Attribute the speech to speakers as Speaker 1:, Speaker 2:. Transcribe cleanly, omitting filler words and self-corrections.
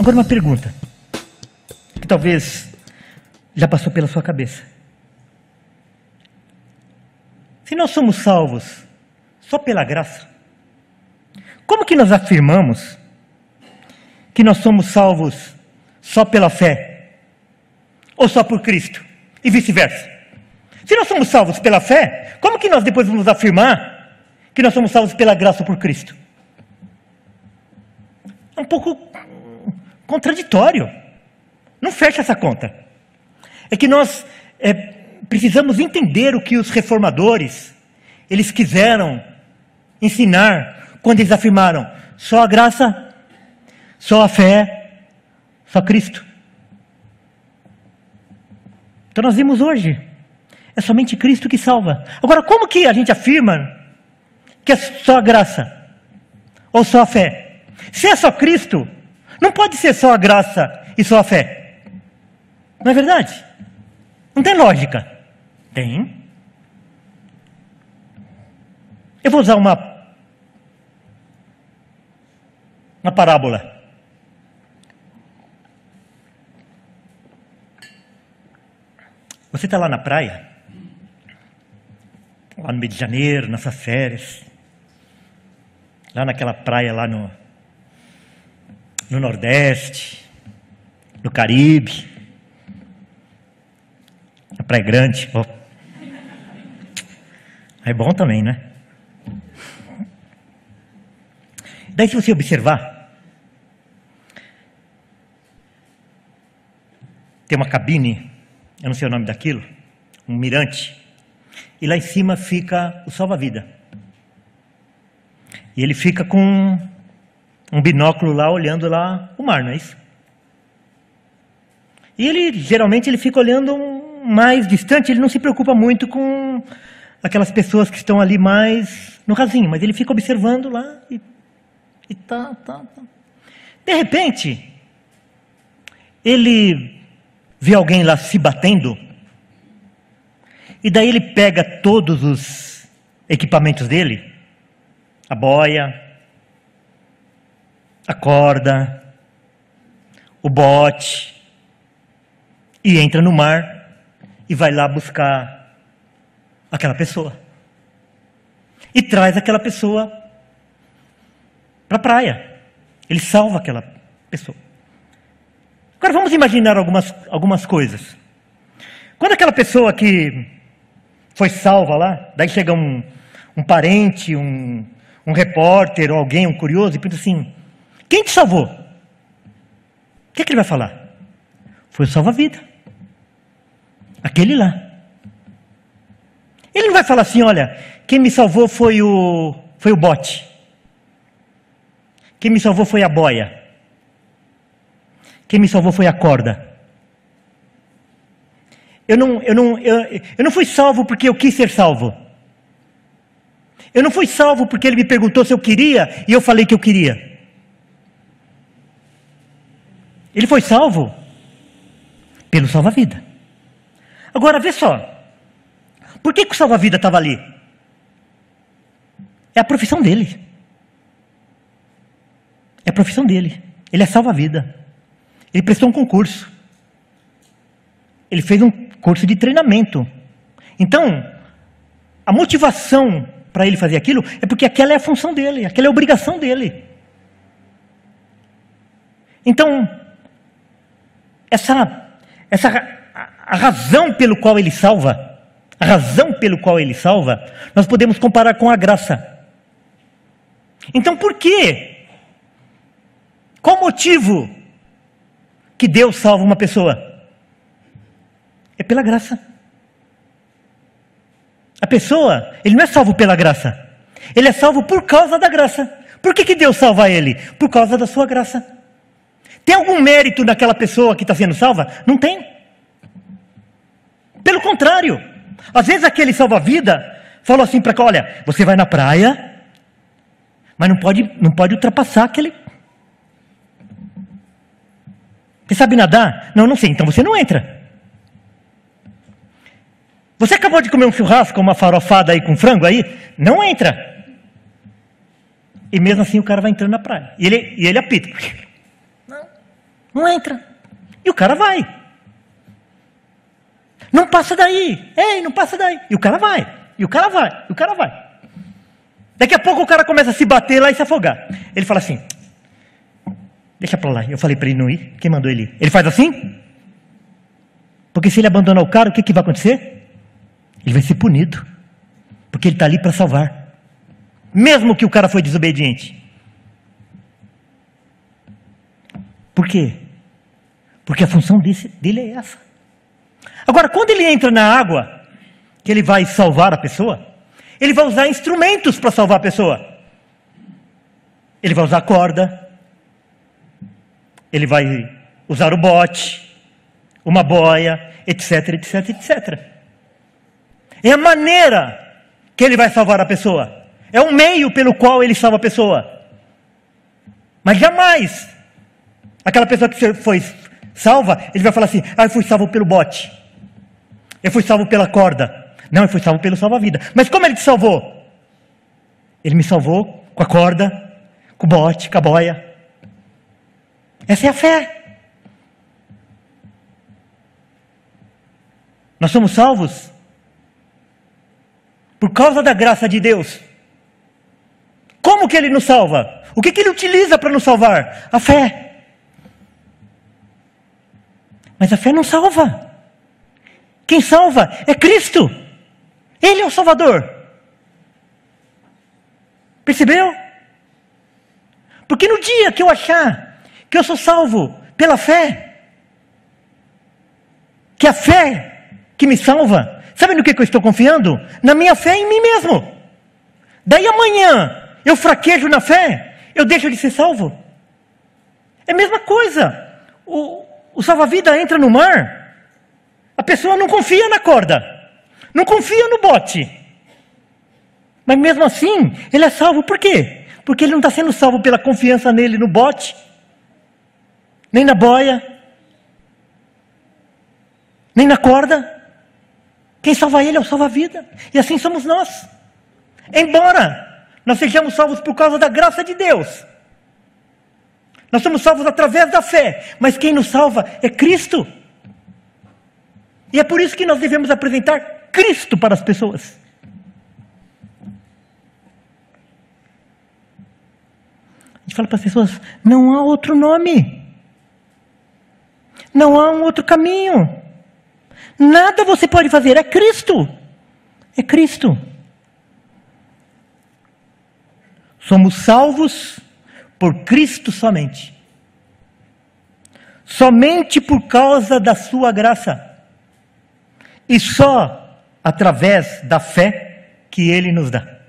Speaker 1: Agora uma pergunta, que talvez já passou pela sua cabeça. Se nós somos salvos só pela graça, como que nós afirmamos que nós somos salvos só pela fé? Ou só por Cristo? E vice-versa. Se nós somos salvos pela fé, como que nós depois vamos afirmar que nós somos salvos pela graça por Cristo? É um pouco contraditório. Não fecha essa conta. É que nós precisamos entender o que os reformadores, eles quiseram ensinar quando eles afirmaram só a graça, só a fé, só Cristo. Então nós vimos hoje, é somente Cristo que salva. Agora, como que a gente afirma que é só a graça ou só a fé? Se é só Cristo, não pode ser só a graça e só a fé. Não é verdade? Não tem lógica. Tem. Eu vou usar uma parábola. Você está lá na praia, lá no meio de janeiro, nessas férias, lá naquela praia lá no Nordeste, no Caribe, a Praia Grande. Oh. É bom também, né? Daí, se você observar, tem uma cabine, eu não sei o nome daquilo, um mirante, e lá em cima fica o salva-vida. E ele fica com um binóculo lá, olhando lá o mar, não é isso? E ele, geralmente, ele fica olhando mais distante, ele não se preocupa muito com aquelas pessoas que estão ali mais no rasinho, mas ele fica observando lá e tá. De repente, ele vê alguém lá se batendo, e daí ele pega todos os equipamentos dele, a boia, a corda, o bote, e entra no mar e vai lá buscar aquela pessoa. E traz aquela pessoa para a praia. Ele salva aquela pessoa. Agora vamos imaginar algumas coisas. Quando aquela pessoa que foi salva lá, daí chega um parente, um repórter, ou alguém, um curioso, e pergunta assim: quem te salvou? O que é que ele vai falar? Foi o salva-vida. Aquele lá. Ele não vai falar assim: olha, quem me salvou foi o bote. Quem me salvou foi a boia. Quem me salvou foi a corda. Eu não fui salvo porque eu quis ser salvo. Eu não fui salvo porque ele me perguntou se eu queria e eu falei que eu queria. Ele foi salvo pelo salva-vida. Agora, vê só. Por que o salva-vida estava ali? É a profissão dele. É a profissão dele. Ele é salva-vida. Ele prestou um concurso. Ele fez um curso de treinamento. Então, a motivação para ele fazer aquilo é porque aquela é a função dele, aquela é a obrigação dele. Então, a razão pelo qual ele salva, nós podemos comparar com a graça. Então, por quê? Qual o motivo que Deus salva uma pessoa? É pela graça. A pessoa, ele não é salvo pela graça. Ele é salvo por causa da graça. Por que Deus salva ele? Por causa da sua graça. Tem algum mérito naquela pessoa que está sendo salva? Não tem. Pelo contrário. Às vezes aquele salva-vida falou assim para cá: olha, você vai na praia, mas não pode ultrapassar aquele... Você sabe nadar? Não sei, então você não entra. Você acabou de comer um churrasco, uma farofada aí com frango aí? Não entra. E mesmo assim o cara vai entrando na praia. E ele apita. Não. Não entra. E o cara vai. Não passa daí. Ei, não passa daí. E o cara vai. E o cara vai. E o cara vai. Daqui a pouco o cara começa a se bater lá e se afogar. Ele fala assim, deixa pra lá. Eu falei para ele não ir. Quem mandou ele ir? Ele faz assim? Porque se ele abandonar o cara, o que vai acontecer? Ele vai ser punido. Porque ele está ali para salvar. Mesmo que o cara foi desobediente. Por quê? Porque a função dele é essa. Agora, quando ele entra na água, que ele vai salvar a pessoa, ele vai usar instrumentos para salvar a pessoa. Ele vai usar corda, ele vai usar o bote, uma boia, etc, etc, etc. É a maneira que ele vai salvar a pessoa. É o meio pelo qual ele salva a pessoa. Mas jamais aquela pessoa que foi salva, ele vai falar assim, eu fui salvo pelo bote. Eu fui salvo pela corda. Não, eu fui salvo pelo salva-vida. Mas como ele te salvou? Ele me salvou com a corda, com o bote, com a boia. Essa é a fé. Nós somos salvos por causa da graça de Deus. Como que ele nos salva? O que ele utiliza para nos salvar? A fé. Mas a fé não salva. Quem salva é Cristo. Ele é o Salvador. Percebeu? Porque no dia que eu achar que eu sou salvo pela fé, que a fé que me salva, sabe no que eu estou confiando? Na minha fé em mim mesmo. Daí amanhã eu fraquejo na fé, eu deixo de ser salvo. É a mesma coisa. O salva-vida entra no mar, a pessoa não confia na corda, não confia no bote. Mas mesmo assim, ele é salvo. Por quê? Porque ele não está sendo salvo pela confiança nele no bote, nem na boia, nem na corda. Quem salva ele é o salva-vida. E assim somos nós. Embora nós sejamos salvos por causa da graça de Deus, nós somos salvos através da fé, mas quem nos salva é Cristo. E é por isso que nós devemos apresentar Cristo para as pessoas. A gente fala para as pessoas, não há outro nome, não há um outro caminho, nada você pode fazer, é Cristo. É Cristo. Somos salvos por Cristo somente. Somente por causa da sua graça. E só através da fé que Ele nos dá.